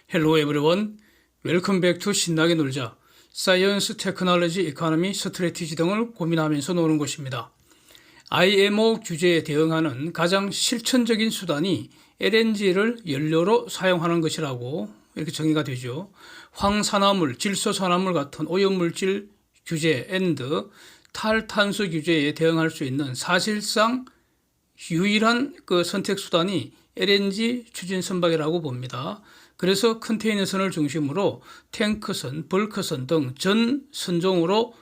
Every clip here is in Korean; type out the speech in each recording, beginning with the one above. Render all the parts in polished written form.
Hello everyone. Welcome back to 신나게 놀자. 사이언스, 테크놀로지, 이코노미, 스트래티지 등을 고민하면서 노는 곳입니다. IMO 규제에 대응하는 가장 실천적인 수단이 LNG를 연료로 사용하는 것이라고 이렇게 정의가 되죠. 황산화물, 질소산화물 같은 오염물질 규제 and 탈탄소 규제에 대응할 수 있는 사실상 유일한 선택 수단이 LNG 추진 선박이라고 봅니다. 그래서 컨테이너선을 중심으로 탱크선, 벌크선 등 전 선종으로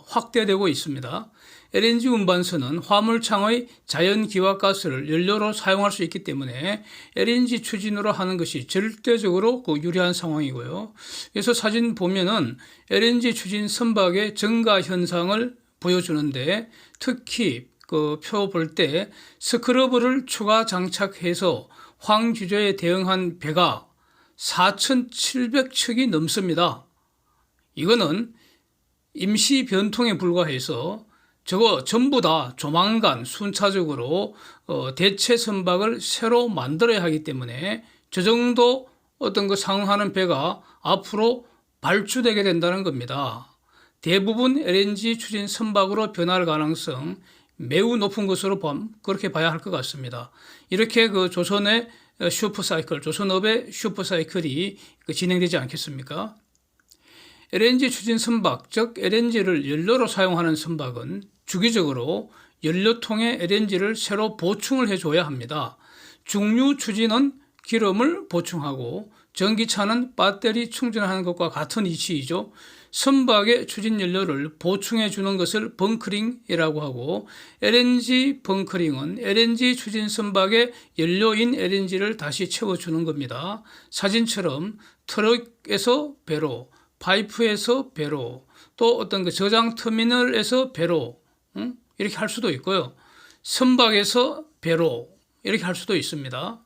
확대되고 있습니다. LNG 운반선은 화물창의 자연기화가스를 연료로 사용할 수 있기 때문에 LNG 추진으로 하는 것이 절대적으로 유리한 상황이고요. 그래서 사진 보면은 LNG 추진 선박의 증가 현상을 보여주는데, 특히 표 볼 때 스크러브를 추가 장착해서 황 규제에 대응한 배가 4,700척이 넘습니다. 이거는 임시 변통에 불과해서 저거 전부 다 조만간 순차적으로 대체 선박을 새로 만들어야 하기 때문에 저 정도 상응하는 배가 앞으로 발주되게 된다는 겁니다. 대부분 LNG 추진 선박으로 변할 가능성 매우 높은 것으로 그렇게 봐야 할 것 같습니다. 이렇게 조선의 슈퍼사이클, 조선업의 슈퍼사이클이 진행되지 않겠습니까? LNG 추진 선박, 즉 LNG를 연료로 사용하는 선박은 주기적으로 연료통에 LNG를 새로 보충을 해줘야 합니다. 중류 추진은 기름을 보충하고 전기차는 배터리 충전하는 것과 같은 이치이죠. 선박의 추진 연료를 보충해 주는 것을 벙커링이라고 하고, LNG 벙커링은 LNG 추진 선박의 연료인 LNG를 다시 채워주는 겁니다. 사진처럼 트럭에서 배로, 파이프에서 배로, 또 저장 터미널에서 배로, 이렇게 할 수도 있고요. 선박에서 배로 이렇게 할 수도 있습니다.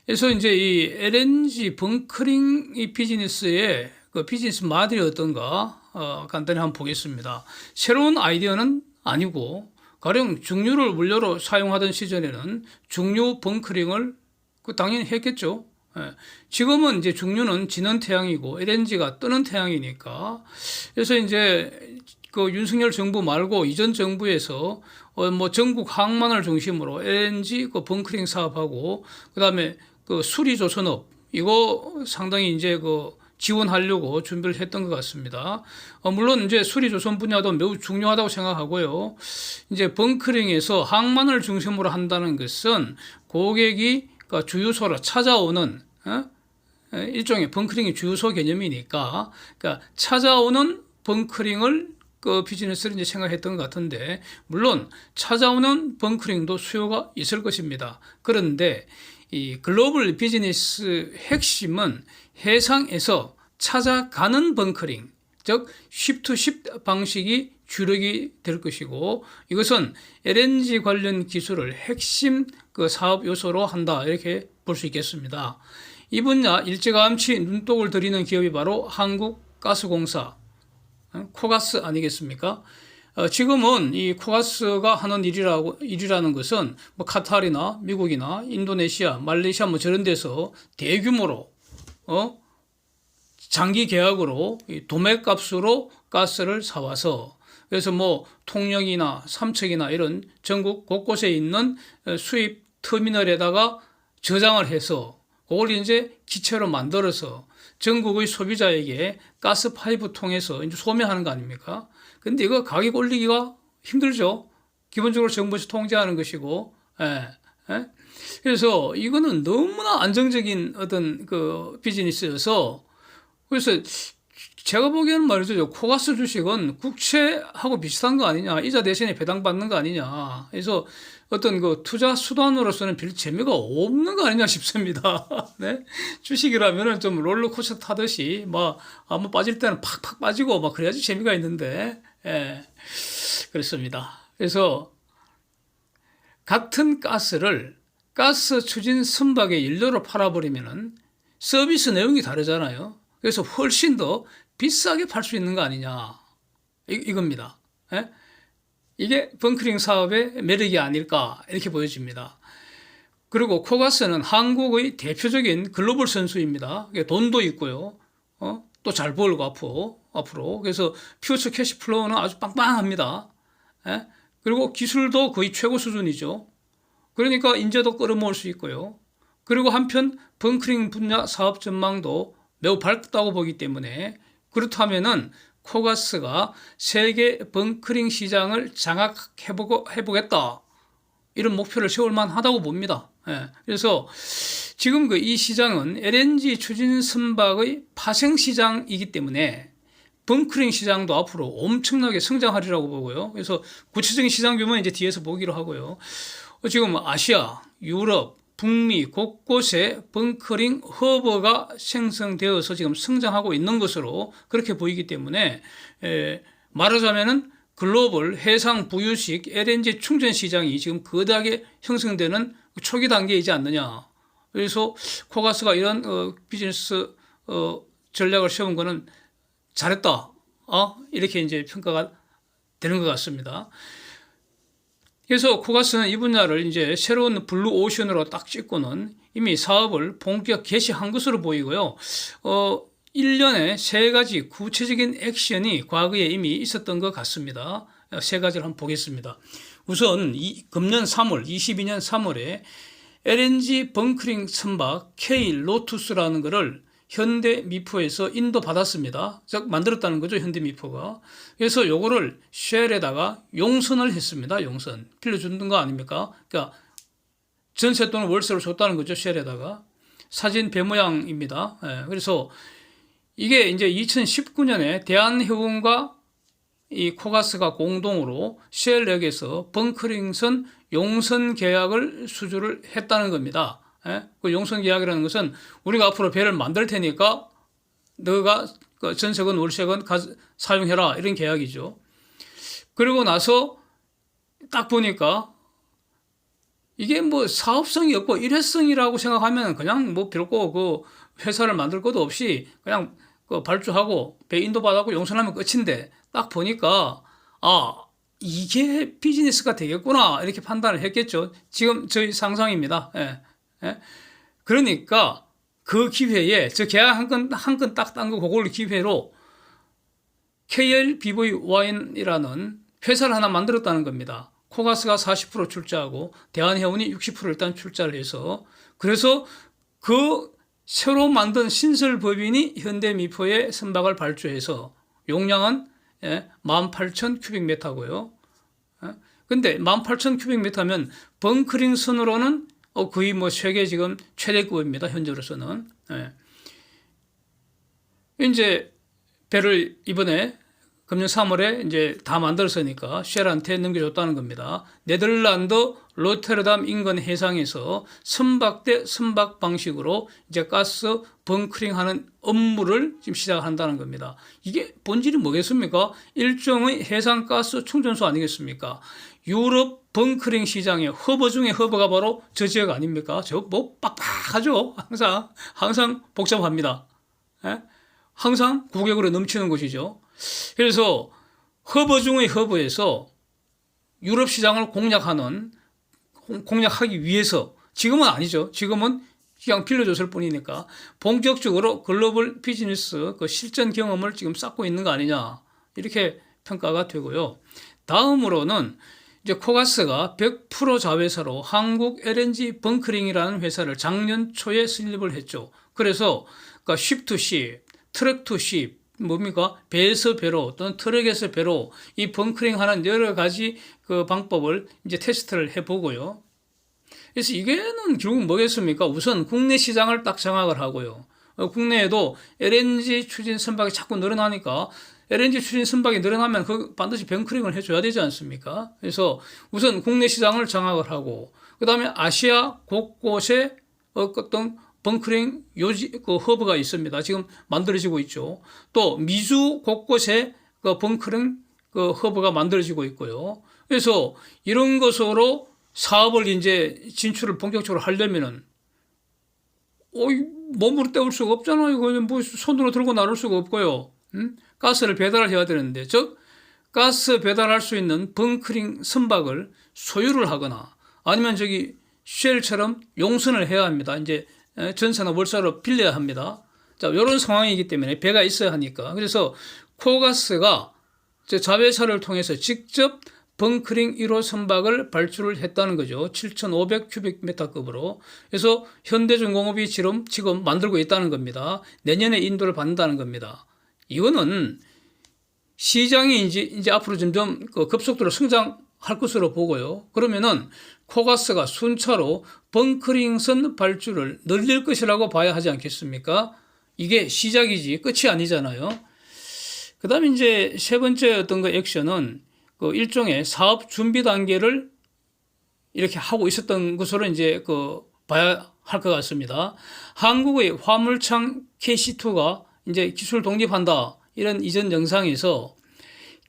그래서 이제 이 LNG 벙커링 이 비즈니스의 비즈니스 모델이 어떤가 간단히 한번 보겠습니다. 새로운 아이디어는 아니고, 가령 중류를 원료로 사용하던 시절에는 중류 벙커링을 당연히 했겠죠. 지금은 이제 중류는 지는 태양이고 LNG가 뜨는 태양이니까, 그래서 이제 윤석열 정부 말고 이전 정부에서 전국 항만을 중심으로 LNG 벙커링 사업하고, 그다음에 수리조선업 이거 상당히 이제 지원하려고 준비를 했던 것 같습니다. 물론 이제 수리조선 분야도 매우 중요하다고 생각하고요. 이제 벙커링에서 항만을 중심으로 한다는 것은 고객이 주유소로 찾아오는 일종의 벙커링이 주유소 개념이니까, 그러니까 찾아오는 벙커링을 비즈니스를 이제 생각했던 것 같은데, 물론 찾아오는 벙커링도 수요가 있을 것입니다. 그런데 이 글로벌 비즈니스 핵심은 해상에서 찾아가는 벙커링, 즉 쉽2쉽 방식이 주력이 될 것이고, 이것은 LNG 관련 기술을 핵심 사업 요소로 한다, 이렇게 볼 수 있겠습니다. 이 분야 일찌감치 눈독을 들이는 기업이 바로 한국가스공사, 코가스 아니겠습니까? 지금은 이 코가스가 하는 일이라는 것은 카타르나 미국이나 인도네시아, 말레이시아 저런 데서 대규모로 장기 계약으로 도매값으로 가스를 사와서, 그래서 통영이나 삼척이나 이런 전국 곳곳에 있는 수입 터미널에다가 저장을 해서 그걸 이제 기체로 만들어서 전국의 소비자에게 가스 파이프 통해서 이제 소매하는 거 아닙니까? 근데 이거 가격 올리기가 힘들죠. 기본적으로 정부에서 통제하는 것이고, 그래서 이거는 너무나 안정적인 비즈니스여서, 그래서 제가 보기에는 말이죠, 코가스 주식은 국채하고 비슷한 거 아니냐, 이자 대신에 배당받는 거 아니냐, 그래서 투자 수단으로서는 별 재미가 없는 거 아니냐 싶습니다. 네? 주식이라면은 좀 롤러코스터 타듯이 한번 빠질 때는 팍팍 빠지고 그래야지 재미가 있는데, 그렇습니다. 그래서 같은 가스를 가스 추진 선박의 연료로 팔아버리면은 서비스 내용이 다르잖아요. 그래서 훨씬 더 비싸게 팔 수 있는 거 아니냐, 이겁니다. 이게 벙커링 사업의 매력이 아닐까, 이렇게 보여집니다. 그리고 코가스는 한국의 대표적인 글로벌 선수입니다. 돈도 있고요. 또 잘 벌고 앞으로. 그래서 퓨처 캐시 플로우는 아주 빵빵합니다. 예? 그리고 기술도 거의 최고 수준이죠. 그러니까 인재도 끌어모을 수 있고요. 그리고 한편 벙커링 분야 사업 전망도 매우 밝다고 보기 때문에 그렇다면은 코가스가 세계 벙커링 시장을 장악해보겠다. 이런 목표를 세울 만하다고 봅니다. 예. 그래서 지금 이 시장은 LNG 추진 선박의 파생 시장이기 때문에 벙커링 시장도 앞으로 엄청나게 성장하리라고 보고요. 그래서 구체적인 시장 규모는 이제 뒤에서 보기로 하고요. 지금 아시아, 유럽, 북미 곳곳에 벙커링 허브가 생성되어서 지금 성장하고 있는 것으로 그렇게 보이기 때문에 말하자면은 글로벌 해상 부유식 LNG 충전 시장이 지금 거대하게 형성되는 초기 단계이지 않느냐. 그래서 코가스가 이런 비즈니스 전략을 세운 거는 잘했다. 이렇게 이제 평가가 되는 것 같습니다. 그래서 코가스는 이 분야를 이제 새로운 블루 오션으로 딱 찍고는 이미 사업을 본격 개시한 것으로 보이고요. 1년에 3가지 구체적인 액션이 과거에 이미 있었던 것 같습니다. 3가지를 한번 보겠습니다. 우선 금년 3월, 22년 3월에 LNG 벙커링 선박 K 로투스라는 것을 현대 미포에서 인도받았습니다. 즉 만들었다는 거죠, 현대 미포가. 그래서 요거를 쉘에다가 용선을 했습니다. 용선. 빌려주는 거 아닙니까? 그러니까 전세 또는 월세로 줬다는 거죠, 쉘에다가. 사진 배 모양입니다. 그래서 이게 이제 2019년에 대한해운과 이 코가스가 공동으로 쉘역에서 벙커링선 용선 계약을 수주를 했다는 겁니다. 그 용선 계약이라는 것은 우리가 앞으로 배를 만들 테니까 너가 전세건 월세건 사용해라 이런 계약이죠. 그리고 나서 딱 보니까 이게 뭐 사업성이 없고 일회성이라고 생각하면 그냥 뭐 별거 그 회사를 만들 것도 없이 그냥 그 발주하고 배 인도받고 용선하면 끝인데 딱 보니까 이게 비즈니스가 되겠구나 이렇게 판단을 했겠죠. 지금 저희 상상입니다. 그러니까 그 기회에 저 계약 한 건 딱 딴 거 그걸 기회로 KLBV 와인이라는 회사를 하나 만들었다는 겁니다. 코가스가 40% 출자하고 대한해운이 60% 일단 출자를 해서 그래서 그 새로 만든 신설법인이 현대미포에 선박을 발주해서 용량은 18,000 큐빅미터고요. 근데 18,000 큐빅미터면 벙커링 선으로는 거의 뭐 세계 지금 최대급입니다. 현재로서는. 이제 배를 이번에 금년 3월에 이제 다 만들었으니까 쉘한테 넘겨줬다는 겁니다. 네덜란드 로테르담 인근 해상에서 선박 대 선박 방식으로 이제 가스 벙커링 하는 업무를 지금 시작한다는 겁니다. 이게 본질이 뭐겠습니까? 일종의 해상가스 충전소 아니겠습니까? 유럽 벙커링 시장의 허브 중에 허브가 바로 저 지역 아닙니까? 저 뭐 빡빡하죠. 항상 복잡합니다. 항상 고객으로 넘치는 곳이죠. 그래서 허브 중의 허브에서 유럽 시장을 공략하기 위해서 지금은 아니죠. 지금은 그냥 빌려줬을 뿐이니까 본격적으로 글로벌 비즈니스 그 실전 경험을 지금 쌓고 있는 거 아니냐 이렇게 평가가 되고요. 다음으로는 이제 코가스가 100% 자회사로 한국 LNG 벙커링이라는 회사를 작년 초에 설립을 했죠. 그래서 그러니까 ship to ship, truck to ship 뭡니까? 배에서 배로 또는 트럭에서 배로 이 벙커링 하는 여러 가지 그 방법을 이제 테스트를 해보고요. 그래서 이게는 결국 뭐겠습니까? 우선 국내 시장을 딱 장악을 하고요. 국내에도 LNG 추진 선박이 자꾸 늘어나니까 LNG 추진 선박이 늘어나면 그 반드시 벙커링을 해줘야 되지 않습니까? 그래서 우선 국내 시장을 장악을 하고 그 다음에 아시아 곳곳에 어떤 벙커링 그 허브가 있습니다. 지금 만들어지고 있죠. 또 미주 곳곳에 그 벙커링 그 허브가 만들어지고 있고요. 그래서 이런 것으로 사업을 이제 진출을 본격적으로 하려면은 몸으로 때울 수가 없잖아요. 이거 뭐 손으로 들고 나를 수가 없고요. 가스를 배달을 해야 되는데 즉 가스 배달할 수 있는 벙커링 선박을 소유를 하거나 아니면 저기 쉘처럼 용선을 해야 합니다. 이제 전세나 월세로 빌려야 합니다. 자, 이런 상황이기 때문에 배가 있어야 하니까. 그래서 코가스가 자회사를 통해서 직접 벙커링 1호 선박을 발주를 했다는 거죠. 7,500큐빅미터급으로. 그래서 현대중공업이 지금 만들고 있다는 겁니다. 내년에 인도를 받는다는 겁니다. 이거는 시장이 이제 앞으로 점점 급속도로 성장할 것으로 보고요. 그러면은 코가스가 순차로 벙커링선 발주를 늘릴 것이라고 봐야 하지 않겠습니까? 이게 시작이지 끝이 아니잖아요. 그 다음에 이제 세 번째 어떤 액션은 일종의 사업 준비 단계를 이렇게 하고 있었던 것으로 이제 봐야 할 것 같습니다. 한국의 화물창 KC2가 이제 기술 독립한다. 이런 이전 영상에서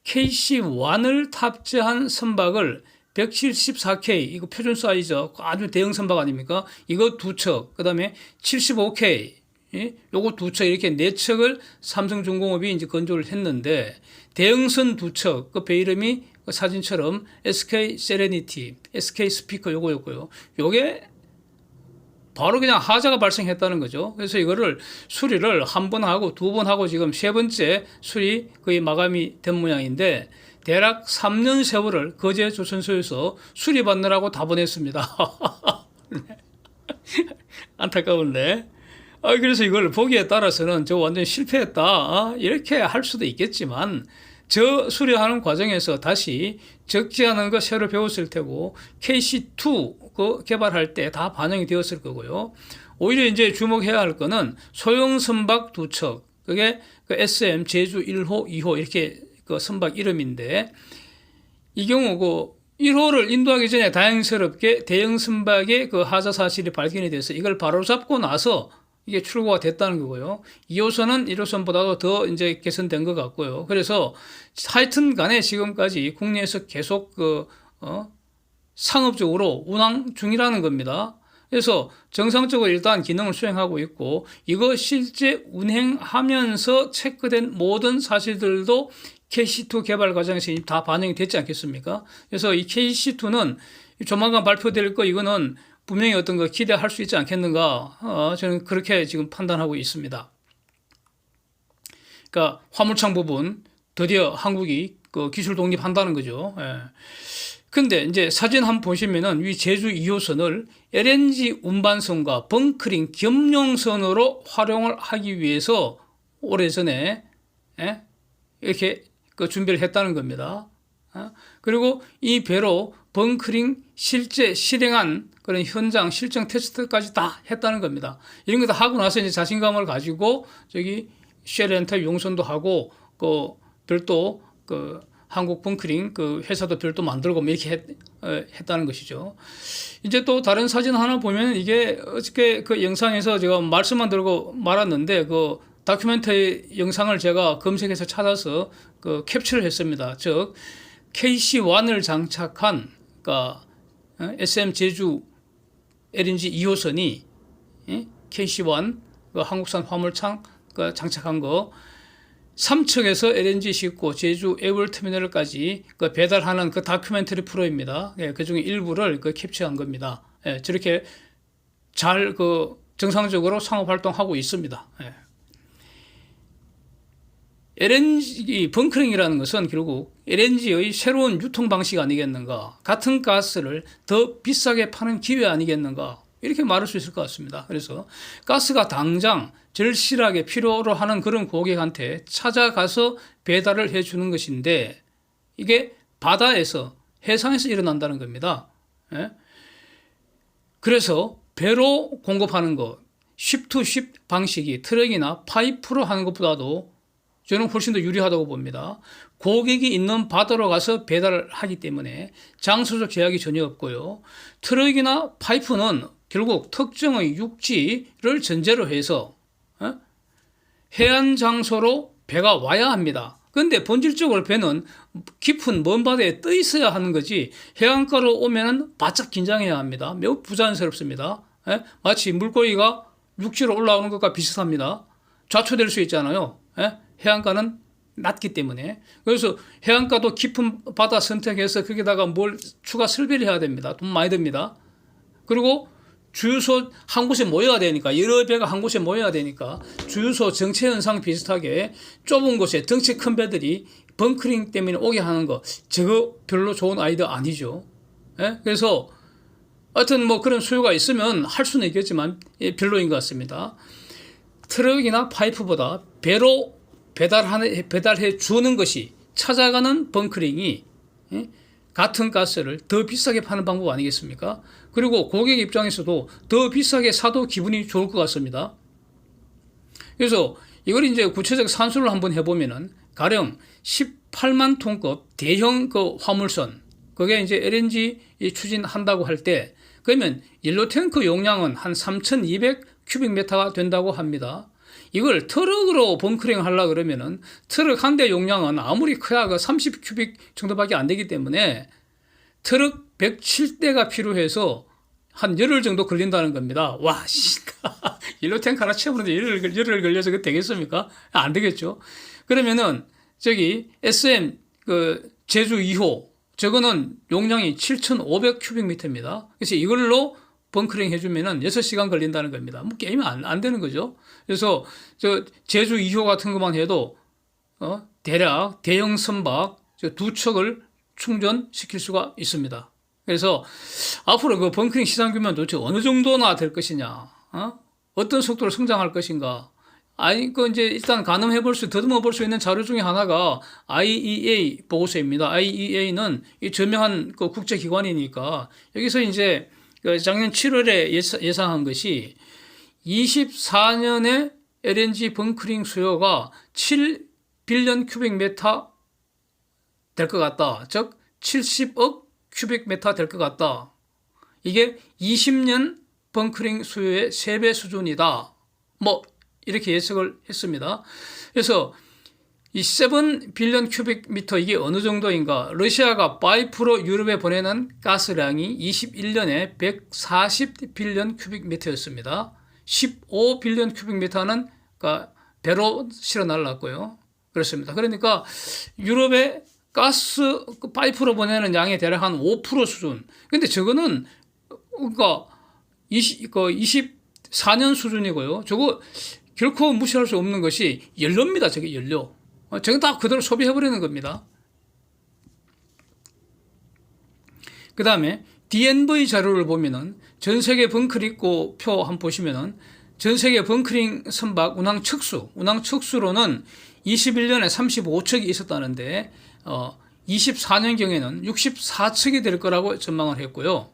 KC1을 탑재한 선박을 174K, 이거 표준 사이즈, 아주 대형 선박 아닙니까? 이거 2척, 그 다음에 75K, 요거 2척, 이렇게 4척을 삼성중공업이 이제 건조를 했는데, 대형선 2척, 그 배 이름이 사진처럼 SK 세레니티, SK 스피커 요거였고요. 요게 바로 그냥 하자가 발생했다는 거죠. 그래서 이거를 수리를 한 번 하고 두 번 하고 지금 세 번째 수리 거의 마감이 된 모양인데, 대략 3년 세월을 거제 조선소에서 수리받느라고 다 보냈습니다. 안타까운데. 그래서 이걸 보기에 따라서는 저 완전 실패했다. 이렇게 할 수도 있겠지만, 저 수리하는 과정에서 다시 적지 않은 거 새로 배웠을 테고, KC2 그 개발할 때 다 반영이 되었을 거고요. 오히려 이제 주목해야 할 거는 소형 선박 2척. 그게 SM 제주 1호, 2호 이렇게 선박 이름인데, 이 경우 1호를 인도하기 전에 다행스럽게 대형 선박의 하자 사실이 발견이 돼서 이걸 바로잡고 나서 이게 출고가 됐다는 거고요. 2호선은 1호선보다도 더 이제 개선된 것 같고요. 그래서 하여튼 간에 지금까지 국내에서 계속 상업적으로 운항 중이라는 겁니다. 그래서 정상적으로 일단 기능을 수행하고 있고, 이거 실제 운행하면서 체크된 모든 사실들도 KC2 개발 과정에서 다 반영이 됐지 않겠습니까? 그래서 이 KC2는 조만간 발표될 거, 이거는 분명히 어떤 거 기대할 수 있지 않겠는가, 저는 그렇게 지금 판단하고 있습니다. 그러니까 화물창 부분 드디어 한국이 기술 독립한다는 거죠. 근데 이제 사진 한번 보시면은 이 제주 2호선을 LNG 운반선과 벙커링 겸용선으로 활용을 하기 위해서 오래전에 이렇게 준비를 했다는 겁니다. 그리고 이 배로 벙커링 실제 실행한 그런 현장 실증 테스트까지 다 했다는 겁니다. 이런 거 다 하고 나서 이제 자신감을 가지고 저기 쉘렌터 용선도 하고 별도 한국 벙커링 회사도 별도 만들고 이렇게 했다는 것이죠. 이제 또 다른 사진 하나 보면 이게 어저께 영상에서 제가 말씀만 들고 말았는데 다큐멘터리 영상을 제가 검색해서 찾아서 캡처를 했습니다. 즉 KC1을 장착한 SM 제주 LNG 2호선이 KC1 한국산 화물창 장착한 거 3층에서 LNG 싣고 제주 애월터미널까지 배달하는 다큐멘터리 프로입니다. 그 중에 일부를 캡처한 겁니다. 저렇게 잘 정상적으로 상업 활동하고 있습니다. LNG 벙커링이라는 것은 결국 LNG의 새로운 유통 방식 아니겠는가, 같은 가스를 더 비싸게 파는 기회 아니겠는가, 이렇게 말할 수 있을 것 같습니다. 그래서 가스가 당장 절실하게 필요로 하는 그런 고객한테 찾아가서 배달을 해주는 것인데, 이게 바다에서 해상에서 일어난다는 겁니다. 그래서 배로 공급하는 것, 쉽투쉽 방식이 트럭이나 파이프로 하는 것보다도 저는 훨씬 더 유리하다고 봅니다. 고객이 있는 바다로 가서 배달을 하기 때문에 장소적 제약이 전혀 없고요. 트럭이나 파이프는 결국 특정의 육지를 전제로 해서 해안 장소로 배가 와야 합니다. 그런데 본질적으로 배는 깊은 먼 바다에 떠 있어야 하는 거지, 해안가로 오면은 바짝 긴장해야 합니다. 매우 부자연스럽습니다. 마치 물고기가 육지로 올라오는 것과 비슷합니다. 좌초될 수 있잖아요. 해안가는 낮기 때문에. 그래서 해안가도 깊은 바다 선택해서 거기다가 뭘 추가 설비를 해야 됩니다. 돈 많이 듭니다. 그리고 주유소 한 곳에 모여야 되니까, 여러 배가 한 곳에 모여야 되니까 주유소 정체 현상 비슷하게 좁은 곳에 덩치 큰 배들이 벙커링 때문에 오게 하는 거, 저거 별로 좋은 아이디어 아니죠. 예? 그래서 하여튼 뭐 그런 수요가 있으면 할 수는 있겠지만 별로인 것 같습니다. 트럭이나 파이프보다 배로 배달해 주는 것이 찾아가는 벙커링이 같은 가스를 더 비싸게 파는 방법 아니겠습니까? 그리고 고객 입장에서도 더 비싸게 사도 기분이 좋을 것 같습니다. 그래서 이걸 이제 구체적 산수를 한번 해보면은 가령 18만 톤급 대형 그 화물선, 그게 이제 LNG 추진한다고 할 때, 그러면 연료 탱크 용량은 한 3,200 큐빅미터가 된다고 합니다. 이걸 트럭으로 벙커링 하려고 그러면은 트럭 한 대 용량은 아무리 커야 그 30 큐빅 정도밖에 안 되기 때문에 트럭 107대가 필요해서 한 열흘 정도 걸린다는 겁니다. 와, 연료 탱크 하나 채우는데 열흘 걸려서 그 되겠습니까? 안 되겠죠. 그러면은 저기 SM 그 제주 2호 저거는 용량이 7,500 큐빅미터입니다. 그래서 이걸로 벙커링 해주면은 6시간 걸린다는 겁니다. 뭐 게임이 안 되는 거죠. 그래서 저 제주 2호 같은 것만 해도 대략 대형 선박 두 척을 충전시킬 수가 있습니다. 그래서 앞으로 그 벙커링 시장 규모는 도대체 어느 정도나 될 것이냐, 어떤 속도로 성장할 것인가. 그 이제 일단 더듬어 볼 수 있는 자료 중에 하나가 IEA 보고서입니다. IEA는 이 저명한 그 국제기관이니까 여기서 이제 작년 7월에 예상한 것이 24년에 LNG 벙커링 수요가 7빌리언 큐빅미터 될 것 같다. 즉 70억 큐빅미터 될 것 같다. 이게 20년 벙커링 수요의 3배 수준이다. 뭐 이렇게 예측을 했습니다. 그래서 이 7빌리언 큐빅미터 이게 어느 정도인가? 러시아가 파이프로 유럽에 보내는 가스량이 21년에 140빌리언 큐빅미터였습니다. 15빌리언 큐빅미터는 그러니까 배로 실어 날랐고요. 그렇습니다. 그러니까 유럽에 가스 파이프로 보내는 양의 대략 한 5% 수준. 근데 저거는 그러니까 24년 수준이고요. 저거 결코 무시할 수 없는 것이 연료입니다. 저게 연료. 저건 다 그대로 소비해버리는 겁니다. 그 다음에 DNV 자료를 보면은 전 세계 벙커링 표 한번 보시면은 전 세계 벙커링 선박 운항 척수로는 21년에 35척이 있었다는데 24년경에는 64척이 될 거라고 전망을 했고요.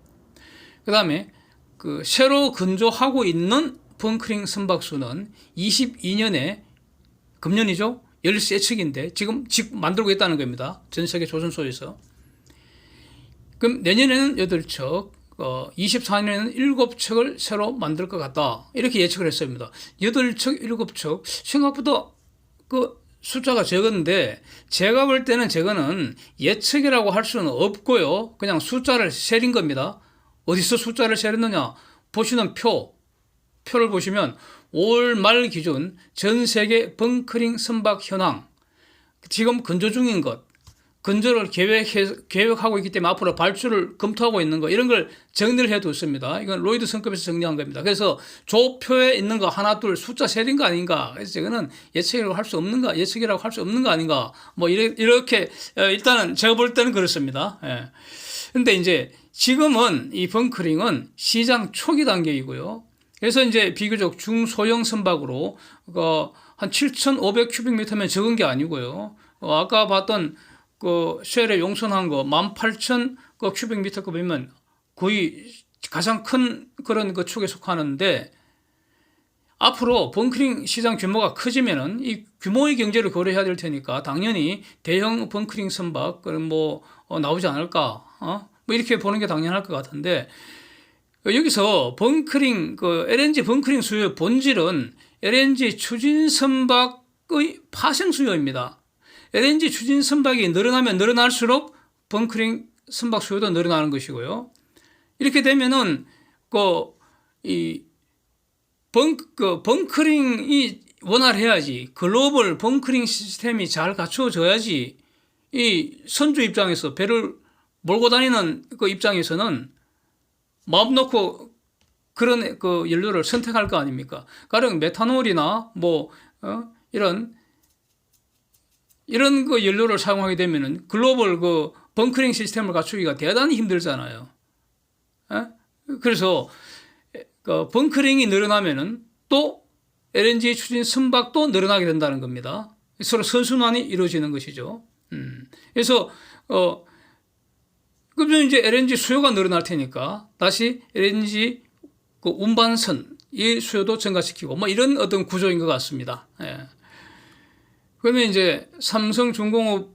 그 다음에 그 새로 건조하고 있는 벙커링 선박 수는 22년에 금년이죠. 13척인데 지금 만들고 있다는 겁니다. 전 세계 조선소에서. 그럼 내년에는 8척, 24년에는 7척을 새로 만들 것 같다. 이렇게 예측을 했습니다. 8척, 7척 생각보다 그 숫자가 적은데 제가 볼 때는 저거는 예측이라고 할 수는 없고요. 그냥 숫자를 세린 겁니다. 어디서 숫자를 세렸느냐? 보시는 표를 보시면 5월 말 기준 전 세계 벙커링 선박 현황, 지금 건조 중인 것, 건조를 계획하고 있기 때문에 앞으로 발주를 검토하고 있는 거, 이런 걸 정리를 해뒀습니다. 이건 로이드 성급에서 정리한 겁니다. 그래서 조표에 있는 거 하나, 둘 숫자 세린 거 아닌가? 그래서 이거는 예측이라고 할 수 없는 거 아닌가? 뭐 이렇게 일단은 제가 볼 때는 그렇습니다. 예. 근데 이제 지금은 이 벙커링은 시장 초기 단계이고요. 그래서 이제 비교적 중소형 선박으로 한 7,500 큐빅미터면 적은 게 아니고요. 아까 봤던 그 쉘에 용선한 거 18,000 큐빅미터급이면 거의 가장 큰 그런 그 축에 속하는데, 앞으로 벙커링 시장 규모가 커지면은 이 규모의 경제를 고려해야 될 테니까 당연히 대형 벙커링 선박 그럼 나오지 않을까? 뭐 이렇게 보는 게 당연할 것 같은데, 여기서 벙커링 LNG 벙커링 수요의 본질은 LNG 추진 선박의 파생 수요입니다. LNG 추진 선박이 늘어나면 늘어날수록 벙커링 선박 수요도 늘어나는 것이고요. 이렇게 되면은 벙커링이 원활해야지, 글로벌 벙커링 시스템이 잘 갖춰져야지 이 선주 입장에서 배를 몰고 다니는 그 입장에서는 마음 놓고 그런 그 연료를 선택할 거 아닙니까? 가령 메탄올이나 뭐 이런 그 연료를 사용하게 되면은 글로벌 그 벙커링 시스템을 갖추기가 대단히 힘들잖아요. 그래서 그 벙커링이 늘어나면은 또 LNG 추진 선박도 늘어나게 된다는 겁니다. 서로 선순환이 이루어지는 것이죠. 그래서 그러면 이제 LNG 수요가 늘어날 테니까 다시 LNG 그 운반선 이 수요도 증가시키고 뭐 이런 어떤 구조인 것 같습니다. 예. 그러면 이제 삼성중공업은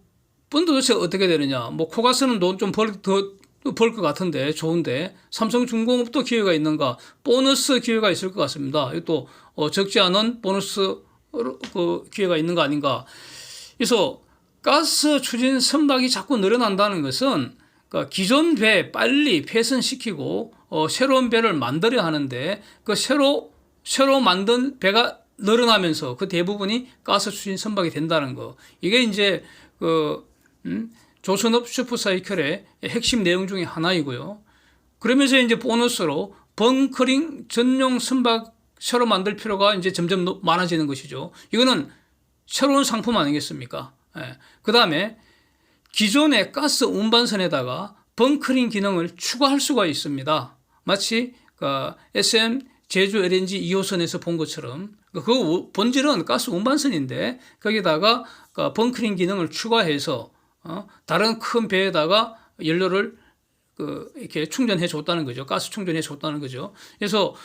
도대체 어떻게 되느냐? 뭐 코가스는 돈 좀 벌 것 같은데 좋은데 삼성중공업도 기회가 있는가? 보너스 기회가 있을 것 같습니다. 또 적지 않은 보너스 그 기회가 있는 거 아닌가? 그래서 가스 추진 선박이 자꾸 늘어난다는 것은 그러니까 기존 배 빨리 폐선시키고 새로운 배를 만들어야 하는데 그 새로 만든 배가 늘어나면서 그 대부분이 가스 추진 선박이 된다는 거. 이게 이제 조선업 슈퍼사이클의 핵심 내용 중에 하나이고요. 그러면서 이제 보너스로 벙커링 전용 선박 새로 만들 필요가 이제 점점 많아지는 것이죠. 이거는 새로운 상품 아니겠습니까? 예. 그 다음에 기존의 가스 운반선에다가 벙커링 기능을 추가할 수가 있습니다. 마치 SM 제주 LNG 2호선에서 본 것처럼 그 본질은 가스 운반선인데 거기다가 벙커링 기능을 추가해서 다른 큰 배에다가 연료를 이렇게 충전해 줬다는 거죠. 가스 충전해 줬다는 거죠. 그래서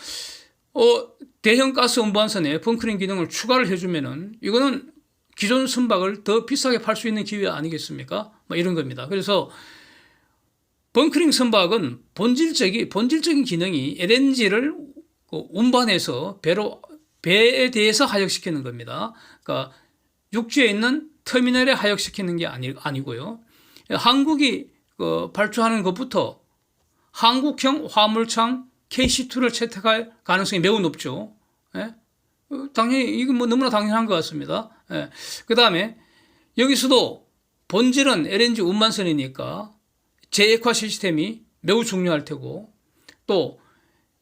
대형 가스 운반선에 벙커링 기능을 추가를 해주면은 이거는 기존 선박을 더 비싸게 팔 수 있는 기회 아니겠습니까? 뭐 이런 겁니다. 그래서 벙커링 선박은 본질적인 기능이 LNG를 운반해서 배에 대해서 하역시키는 겁니다. 그러니까 육지에 있는 터미널에 하역시키는 게 아니고요. 한국이 발주하는 것부터 한국형 화물창 KC2를 채택할 가능성이 매우 높죠. 예? 당연히 이건 뭐 너무나 당연한 것 같습니다. 예. 그 다음에 여기서도 본질은 LNG 운반선이니까 제액화 시스템이 매우 중요할 테고 또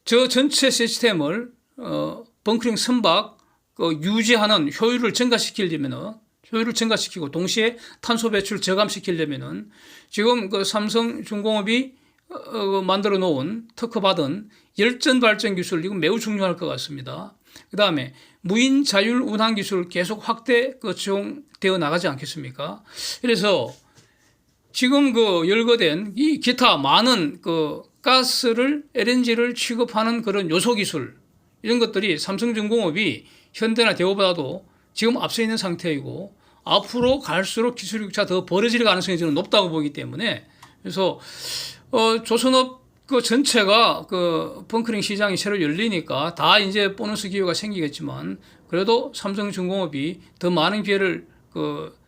저 전체 시스템을 벙커링 선박 유지하는 효율을 증가시키고 동시에 탄소 배출 저감시키려면은 지금 삼성중공업이 만들어 놓은 특허받은 열전 발전 기술 이건 매우 중요할 것 같습니다. 그 다음에 무인 자율 운항 기술 계속 확대 적용되어 나가지 않겠습니까? 그래서 지금 열거된 이 기타 많은 가스를 LNG를 취급하는 그런 요소 기술 이런 것들이 삼성중공업이 현대나 대우보다도 지금 앞서 있는 상태이고 앞으로 갈수록 기술 격차 더 벌어질 가능성이 저는 높다고 보기 때문에 그래서 조선업 전체가 벙커링 시장이 새로 열리니까 다 이제 보너스 기회가 생기겠지만 그래도 삼성중공업이 더 많은 기회를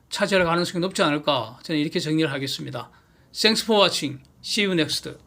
차지할 가능성이 높지 않을까 저는 이렇게 정리를 하겠습니다. Thanks for watching. See you next.